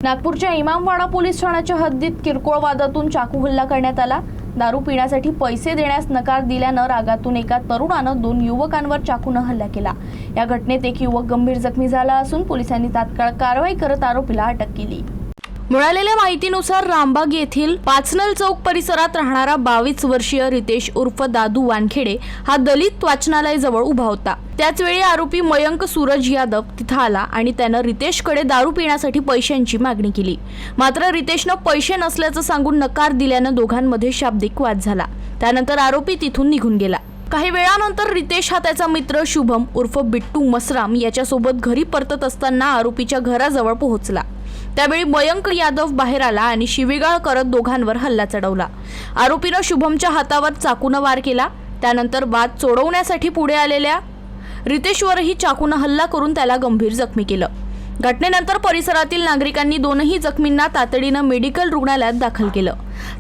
नागपूरच्या इमामवाडा पोलीस ठाण्याच्या हद्दीत किरकोळ वादातून चाकू हल्ला करण्यात आला। दारू पिण्यासाठी पैसे देण्यास नकार दिल्यानं रागातून एका तरुणानं 2 युवकांवर चाकूने हल्ला केला। या घटनेत एक युवक गंभीर जखमी झाला असून पोलिसांनी तात्काळ कारवाई करत आरोपीला अटक केली। मिळालेल्या माहितीनुसार रामबाग येथील पाचनल चौक परिसरात राहणारा 22 वर्षीय रितेश उर्फ दादू वानखेडे हा दलित वाचनालय जवळ उभा होता। त्याचवेळी आरोपी मयंक सूरज यादव तिथे आला आणि त्यानं रितेशकडे दारू पिण्यासाठी पैशांची मागणी केली। मात्र रितेशनं पैसे नसल्याचं सांगून नकार दिल्यानं दोघांमध्ये शाब्दिक वाद झाला। त्यानंतर आरोपी तिथून निघून गेला। काही वेळानंतर रितेश हा त्याचा मित्र शुभम उर्फ बिट्टू मसराम याच्यासोबत घरी परतत असताना आरोपीच्या घराजवळ पोहोचला। त्यावेळी मयंक यादव बाहेर आला आणि शिवीगाळ करत दोघांवर हल्ला चढवला। आरोपीनं शुभमच्या हातावर चाकूने वार केला। त्यानंतर वाद सोडवण्यासाठी पुढे आलेल्या रितेशवरही चाकूने हल्ला करून त्याला गंभीर जखमी केलं। घटनेनंतर परिसरातील नागरिकांनी दोनही जखमींना तातडीनं मेडिकल रुग्णालयात दाखल केलं।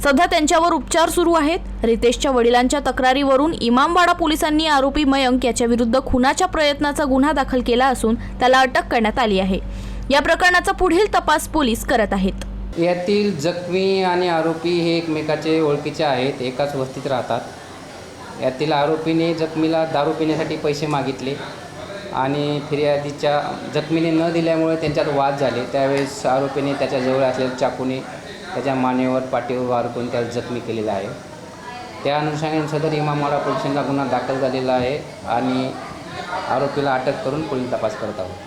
सध्या त्यांच्यावर उपचार सुरू आहेत। रितेशच्या वडिलांच्या तक्रारीवरून इमामवाडा पोलिसांनी आरोपी मयंक याच्या विरुद्ध खुनाच्या प्रयत्नाचा गुन्हा दाखल केला असून त्याला अटक करण्यात आली आहे। या प्रकरणाचा पुढील तपास पोलीस करत आहेत। यातील जखमी आणि आरोपी हे एकमेकाचे ओळखीचे आहेत, एकाच वस्तीत राहतात। यातील आरोपीने जखमीला दारू पिण्यासाठी पैसे मागितले आणि फिर्यादीच्या जखमीने न दिल्यामुळे त्यांच्यात वाद झाले। त्यावेळेस आरोपीने त्याच्याजवळ असलेल्या चाकूने त्याच्या मानेवर पाठीवर वार करून त्याला जखमी केलेला आहे। त्या अनुषंगाने सदर इमामवाडा पोलिसांचा गुन्हा दाखल झालेला आहे आणि आरोपीला अटक करून पुढील तपास करत आहोत।